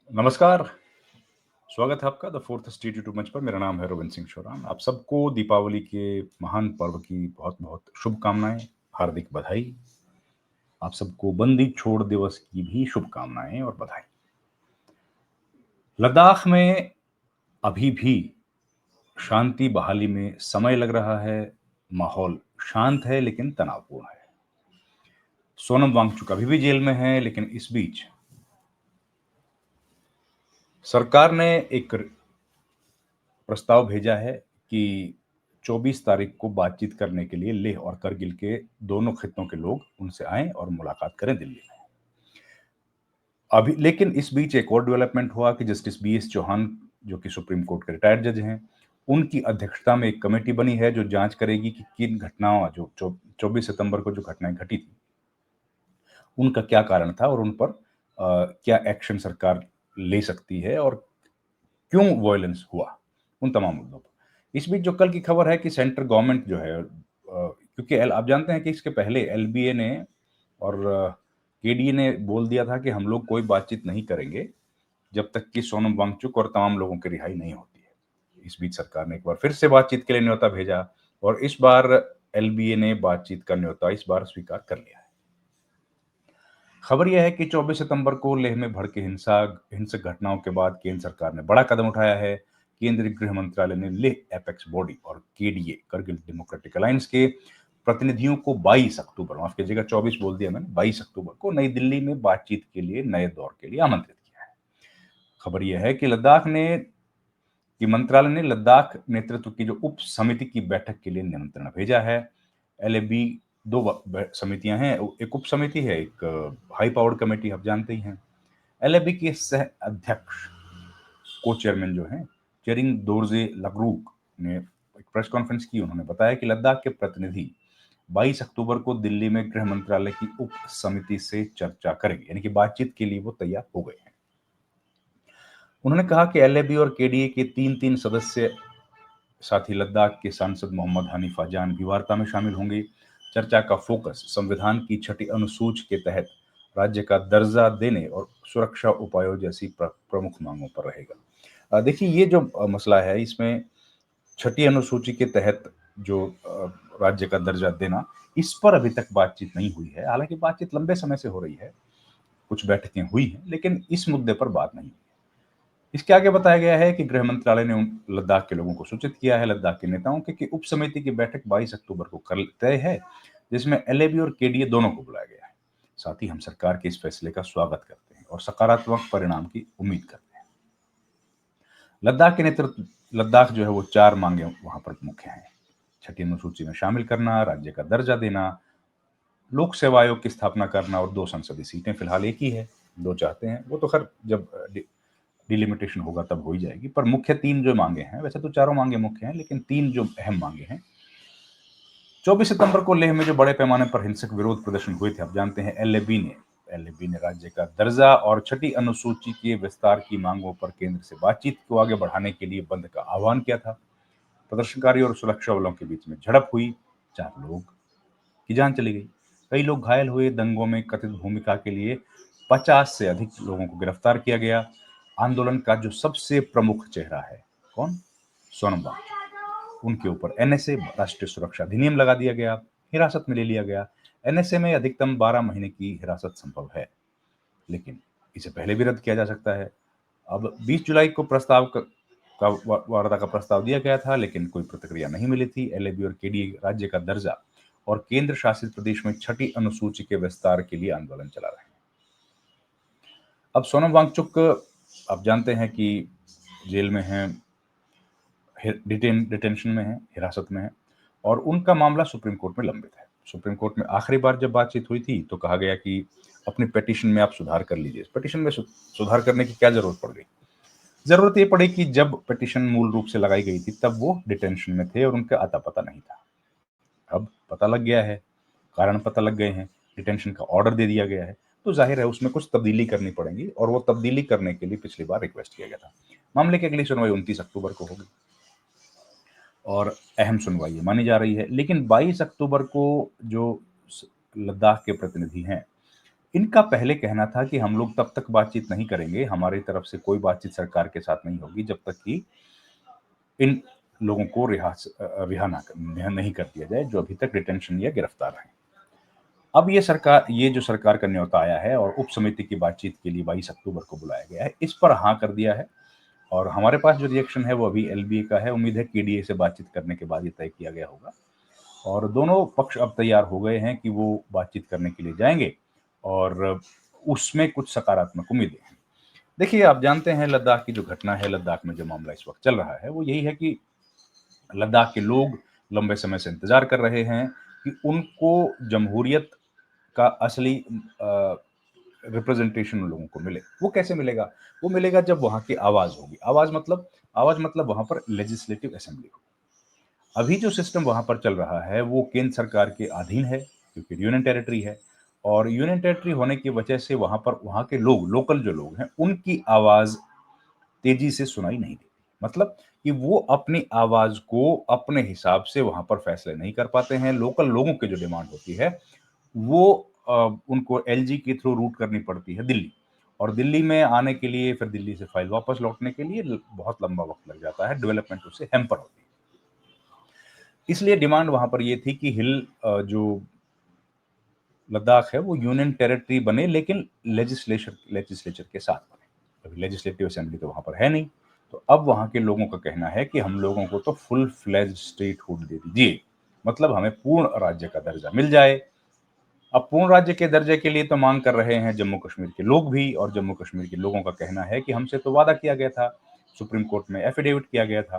नमस्कार, स्वागत है आपका द फोर्थ स्ट्रीट यूट्यूब मंच पर। मेरा नाम है रविंद्र सिंह शोरान। आप सबको दीपावली के महान पर्व की बहुत-बहुत शुभकामनाएँ, हार्दिक बधाई। आप सबको बंदी छोड़ दिवस की भी शुभकामनाएँ और बधाई। लद्दाख में अभी भी शांति बहाली में समय लग रहा है, माहौल शांत है लेकिन तनावपूर्ण है। सोनम वांगचुक अभी भी जेल में हैं, लेकिन इस बीच सरकार ने एक प्रस्ताव भेजा है कि 24 तारीख को बातचीत करने के लिए लेह और करगिल के दोनों खित्तों के लोग उनसे आएं और मुलाकात करें दिल्ली में। अभी लेकिन इस बीच एक और डेवलपमेंट हुआ कि जस्टिस बीएस चौहान, जो कि सुप्रीम कोर्ट के रिटायर्ड जज हैं, उनकी अध्यक्षता में एक कमेटी बनी है जो जांच करेगी कि किन घटनाओं जो 24 सितंबर को जो घटनाएं घटी थी उनका क्या कारण था और उन पर क्या एक्शन सरकार ले सकती है और क्यों वायलेंस हुआ, उन तमाम मुद्दों पर। इस बीच जो कल की खबर है कि सेंट्रल गवर्नमेंट जो है क्योंकि आप जानते हैं कि इसके पहले एलबीए ने और केडीए ने बोल दिया था कि हम लोग कोई बातचीत नहीं करेंगे जब तक कि सोनम वांगचुक और तमाम लोगों की रिहाई नहीं होती है। इस बीच सरकार ने एक बार फिर से बातचीत के लिए न्योता भेजा और इस बार एलबीए ने बातचीत का न्योता इस बार स्वीकार कर लिया है। खबर यह है कि 24 सितंबर को लेह में भड़के हिंसक घटनाओं के बाद केंद्र सरकार ने बड़ा कदम उठाया है। केंद्रीय गृह मंत्रालय ने लेह एपेक्स बॉडी और केडीए करगिल डेमोक्रेटिक अलायंस के प्रतिनिधियों को 22 अक्टूबर, माफ कीजिएगा 24 बोल दिया मैंने, 22 अक्टूबर को नई दिल्ली में बातचीत के लिए नए दौर के लिए आमंत्रित किया है। खबर यह है कि मंत्रालय ने लद्दाख नेतृत्व की जो उप समिति की बैठक के लिए निमंत्रण भेजा है। एलएबी दो समितियां हैं, एक उप समिति है, एक हाई पावर्ड कमेटी, आप जानते ही हैं। एलएबी के सह अध्यक्ष को चेयरमैन जो हैं चेरिंग दोरजे लगरूक ने एक प्रेस कॉन्फ्रेंस की। उन्होंने बताया कि लद्दाख के प्रतिनिधि 22 अक्टूबर को दिल्ली में गृह मंत्रालय की उप समिति से चर्चा करेंगे, यानी कि बातचीत के लिए वो तैयार हो गए हैं। उन्होंने कहा कि एलएबी और केडीए के तीन तीन सदस्य साथ ही लद्दाख के सांसद मोहम्मद हनीफा जान भी वार्ता में शामिल होंगे। चर्चा का फोकस संविधान की छठी अनुसूची के तहत राज्य का दर्जा देने और सुरक्षा उपायों जैसी प्रमुख मांगों पर रहेगा। देखिए, ये जो मसला है, इसमें छठी अनुसूची के तहत जो राज्य का दर्जा देना, इस पर अभी तक बातचीत नहीं हुई है। हालांकि बातचीत लंबे समय से हो रही है, कुछ बैठकें हुई हैं, लेकिन इस मुद्दे पर बात नहीं हुई। इसके आगे बताया गया है कि गृह मंत्रालय ने लद्दाख के लोगों को सूचित किया है, लद्दाख के नेताओं के, कि उप समिति की बैठक 22 अक्टूबर को कल तय है, जिसमें एलएबी और केडीए दोनों को बुलाया गया है। साथ ही हम सरकार के इस फैसले का स्वागत करते हैं और सकारात्मक परिणाम की उम्मीद करते हैं। लद्दाख जो है वो 4 मांगे वहां पर मुख्य हैं। छठी अनुसूची में शामिल करना, राज्य का दर्जा देना, लोक सेवा आयोग की स्थापना करना और 2 संसदीय सीटें। फिलहाल एक ही है, 2 चाहते हैं। वो तो खैर जब डिलिमिटेशन होगा तब हो ही जाएगी, पर मुख्य 3 जो मांगे हैं, वैसे तो चारों मांगे मुख्य हैं, लेकिन 3 जो अहम मांगे हैं। 24 सितंबर को लेह में जो बड़े पैमाने पर हिंसक विरोध प्रदर्शन हुए थे, आप जानते हैं, एलएबी ने राज्य का दर्जा और छठी अनुसूची के विस्तार की मांगों पर केंद्र से बातचीत को आगे बढ़ाने के लिए बंद का आह्वान किया था। प्रदर्शनकारी और सुरक्षा बलों के बीच में झड़प हुई, 4 लोग की जान चली गई, कई लोग घायल हुए। दंगों में कथित भूमिका के लिए 50 से अधिक लोगों को गिरफ्तार किया गया। आंदोलन का जो सबसे प्रमुख चेहरा है, कौन? सोनम वांगचुक। उनके ऊपर एनएसए, राष्ट्रीय सुरक्षा अधिनियम लगा दिया गया, हिरासत में ले लिया गया। एनएसए में अधिकतम 12 महीने की हिरासत संभव है, लेकिन इसे पहले भी रद्द किया जा सकता है। अब 20 जुलाई को वार्ता का प्रस्ताव दिया गया था, लेकिन कोई प्रतिक्रिया नहीं मिली थी। एलएबी और केडीए राज्य का दर्जा और केंद्र शासित प्रदेश में छठी अनुसूची के विस्तार के लिए आंदोलन चला रहे हैं। अब सोनम वांगचुक, आप जानते हैं कि जेल में हैं, डिटेंशन में है, हिरासत में है, और उनका मामला सुप्रीम कोर्ट में लंबित है। सुप्रीम कोर्ट में आखिरी बार जब बातचीत हुई थी तो कहा गया कि अपनी पिटीशन में आप सुधार कर लीजिए। पिटीशन में सुधार करने की क्या जरूरत पड़ गई? जरूरत ये पड़ी कि जब पिटीशन मूल रूप से लगाई गई थी तब वो डिटेंशन में थे और उनका आता पता नहीं था। अब पता लग गया है, कारण पता लग गए हैं, डिटेंशन का ऑर्डर दे दिया गया है, तो जाहिर है उसमें कुछ तब्दीली करनी पड़ेगी, और वो तब्दीली करने के लिए पिछली बार रिक्वेस्ट किया गया था। मामले की अगली सुनवाई 29 अक्टूबर को होगी और अहम सुनवाई मानी जा रही है। लेकिन 22 अक्टूबर को जो लद्दाख के प्रतिनिधि हैं, इनका पहले कहना था कि हम लोग तब तक बातचीत नहीं करेंगे, हमारी तरफ से कोई बातचीत सरकार के साथ नहीं होगी जब तक कि इन लोगों को रिहा नहीं कर दिया जाए, जो अभी तक डिटेंशन या गिरफ्तार हैं। अब ये जो सरकार का न्योता आया है और उप समिति की बातचीत के लिए 22 अक्टूबर को बुलाया गया है, इस पर हाँ कर दिया है और हमारे पास जो रिएक्शन है वो अभी एलबीए का है। उम्मीद है केडीए से बातचीत करने के बाद ये तय किया गया होगा और दोनों पक्ष अब तैयार हो गए हैं कि वो बातचीत करने के लिए जाएंगे और उसमें कुछ सकारात्मक उम्मीदें हैं। देखिए, आप जानते हैं लद्दाख की जो घटना है, लद्दाख में जो मामला इस वक्त चल रहा है वो यही है कि लद्दाख के लोग लंबे समय से इंतजार कर रहे हैं कि उनको जमहूरियत का असली रिप्रेजेंटेशन उन लोगों को मिले। वो कैसे मिलेगा? वो मिलेगा जब वहाँ की आवाज़ होगी। आवाज़ मतलब वहाँ पर लेजिस्लेटिव असेंबली होगी। अभी जो सिस्टम वहाँ पर चल रहा है वो केंद्र सरकार के अधीन है क्योंकि यूनियन टेरिटरी है और यूनियन टेरिटरी होने की वजह से वहाँ के लोग, लोकल जो लोग हैं, उनकी आवाज़ तेजी से सुनाई नहीं देती। मतलब कि वो अपनी आवाज़ को अपने हिसाब से वहाँ पर फैसले नहीं कर पाते हैं। लोकल लोगों की जो डिमांड होती है वो उनको एलजी के थ्रू रूट करनी पड़ती है दिल्ली और दिल्ली में आने के लिए फिर दिल्ली से फाइल वापस लौटने के लिए बहुत लंबा वक्त लग जाता है। डेवलपमेंट उससे हैम्पर होती है। इसलिए डिमांड वहां पर ये थी कि जो लद्दाख है वो यूनियन टेरिटरी बने लेकिन लेजिस्लेचर के साथ बने। अभी लेजिस्लेटिव असेंबली तो वहां पर है नहीं। तो अब वहां के लोगों का कहना है कि हम लोगों को तो फुल फ्लेज स्टेटहुड दे दीजिए, मतलब हमें पूर्ण राज्य का दर्जा मिल जाए। अब पूर्ण राज्य के दर्जे के लिए तो मांग कर रहे हैं जम्मू कश्मीर के लोग भी और जम्मू कश्मीर के लोगों का कहना है कि हमसे तो वादा किया गया था, सुप्रीम कोर्ट में एफिडेविट किया गया था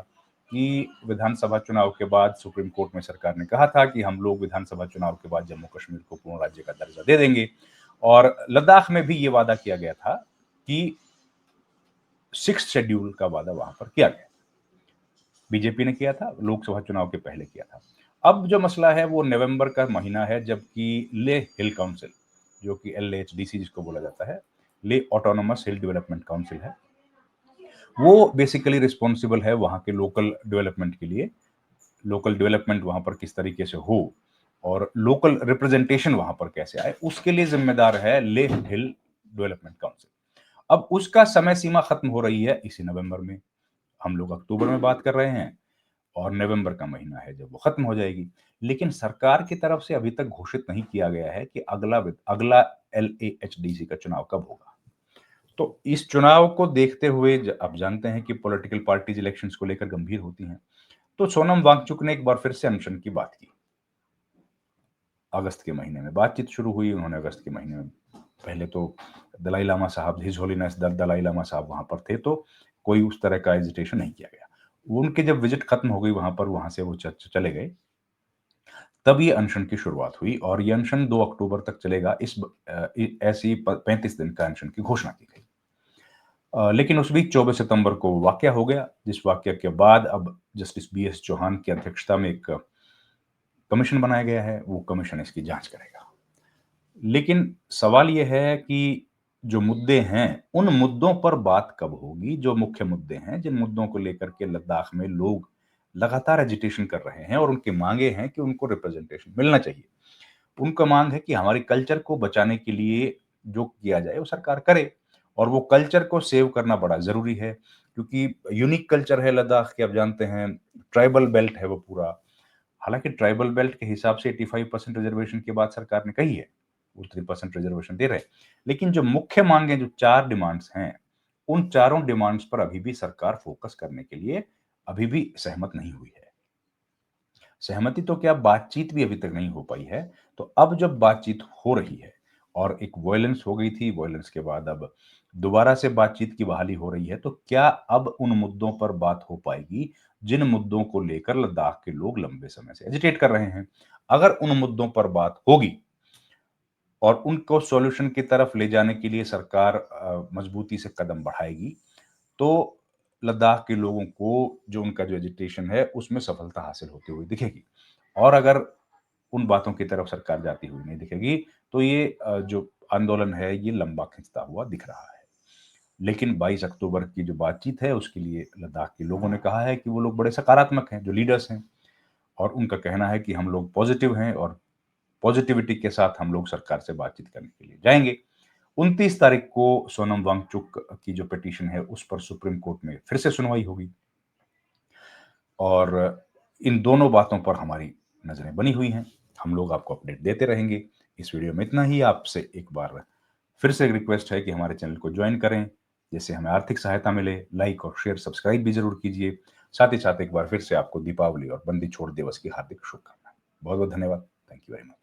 कि विधानसभा चुनाव के बाद सुप्रीम कोर्ट में सरकार ने कहा था कि हम लोग विधानसभा चुनाव के बाद जम्मू कश्मीर को पूर्ण राज्य का दर्जा दे देंगे और लद्दाख में भी ये वादा किया गया था कि 6th शेड्यूल का वादा वहां पर किया गया। बीजेपी ने किया था, लोकसभा चुनाव के पहले किया था। अब जो मसला है वो नवंबर का महीना है जबकि लेह हिल काउंसिल, जो कि एलएचडीसी जिसको बोला जाता है, ले ऑटोनोमस हिल डेवलपमेंट काउंसिल है, वो बेसिकली रिस्पॉन्सिबल है वहाँ के लोकल डेवलपमेंट के लिए। लोकल डेवलपमेंट वहाँ पर किस तरीके से हो और लोकल रिप्रेजेंटेशन वहाँ पर कैसे आए, उसके लिए जिम्मेदार है लेह हिल डेवलपमेंट काउंसिल। अब उसका समय सीमा खत्म हो रही है इसी नवंबर में। हम लोग अक्टूबर में बात कर रहे हैं और नवंबर का महीना है जब वो खत्म हो जाएगी। लेकिन सरकार की तरफ से अभी तक घोषित नहीं किया गया है कि अगला एलएएचडीसी का चुनाव कब होगा। तो इस चुनाव को देखते हुए आप जानते हैं कि पॉलिटिकल पार्टीज इलेक्शंस को लेकर गंभीर होती हैं। तो सोनम वांगचुक ने एक बार फिर से अनशन की बात की। अगस्त के महीने में बातचीत शुरू हुई। उन्होंने अगस्त के महीने में पहले तो दलाई लामा साहब, हिज होलीनेस दलाई लामा साहब वहां पर थे, तो कोई उस तरह का एजिटेशन नहीं किया गया। उनके जब विजिट खत्म हो गई वहां पर, वहां से वो चले गए, तब ये अनशन की शुरुआत हुई और ये अनशन 2 अक्टूबर तक चलेगा। ऐसी 35 दिन का अनशन की घोषणा की गई। लेकिन उस बीच 24 सितंबर को वाकया हो गया, जिस वाकया के बाद अब जस्टिस बीएस चौहान की अध्यक्षता में एक कमीशन बनाया गया है। वो कमीशन इसकी जांच करेगा। लेकिन सवाल ये है कि जो मुद्दे हैं, उन मुद्दों पर बात कब होगी? जो मुख्य मुद्दे हैं, जिन मुद्दों को लेकर के लद्दाख में लोग लगातार एजिटेशन कर रहे हैं और उनकी मांगे हैं कि उनको रिप्रेजेंटेशन मिलना चाहिए। उनका मांग है कि हमारे कल्चर को बचाने के लिए जो किया जाए वो सरकार करे और वो कल्चर को सेव करना बड़ा ज़रूरी है क्योंकि यूनिक कल्चर है लद्दाख के। आप जानते हैं ट्राइबल बेल्ट है वो पूरा। हालाँकि ट्राइबल बेल्ट के हिसाब से 85% रिजर्वेशन की बात सरकार ने कही है, वो 3% रिजर्वेशन दे रहे हैं। लेकिन जो मुख्य माँगे, जो 4 डिमांड्स हैं, उन चारों डिमांड्स पर अभी भी सरकार फोकस करने के लिए अभी भी सहमत नहीं हुई है। सहमति तो क्या, बातचीत भी अभी तक नहीं हो पाई है। तो अब जब बातचीत हो रही है और एक वॉयलेंस हो गई थी, वॉयलेंस के बाद अब दोबारा से बातचीत की बहाली हो रही है, तो क्या अब उन मुद्दों पर बात हो पाएगी जिन मुद्दों को लेकर लद्दाख के लोग लंबे समय से एजिटेट कर रहे हैं? अगर उन मुद्दों पर बात होगी और उनको सॉल्यूशन की तरफ ले जाने के लिए सरकार मजबूती से कदम बढ़ाएगी, तो लद्दाख के लोगों को जो उनका जो एजिटेशन है उसमें सफलता हासिल होती हुई दिखेगी। और अगर उन बातों की तरफ सरकार जाती हुई नहीं दिखेगी, तो ये जो आंदोलन है ये लंबा खिंचता हुआ दिख रहा है। लेकिन 22 अक्टूबर की जो बातचीत है उसके लिए लद्दाख के लोगों ने कहा है कि वो लोग बड़े सकारात्मक हैं, जो लीडर्स हैं, और उनका कहना है कि हम लोग पॉजिटिव हैं और पॉजिटिविटी के साथ हम लोग सरकार से बातचीत करने के लिए जाएंगे। 29 तारीख को सोनम वांगचुक की जो पिटीशन है उस पर सुप्रीम कोर्ट में फिर से सुनवाई होगी और इन दोनों बातों पर हमारी नजरें बनी हुई हैं। हम लोग आपको अपडेट देते रहेंगे। इस वीडियो में इतना ही। आपसे एक बार फिर से रिक्वेस्ट है कि हमारे चैनल को ज्वाइन करें, जिससे हमें आर्थिक सहायता मिले। लाइक और शेयर सब्सक्राइब भी जरूर कीजिए। साथ ही साथ एक बार फिर से आपको दीपावली और बंदी छोड़ दिवस की हार्दिक शुभकामनाएं। बहुत बहुत धन्यवाद। Thank you very much.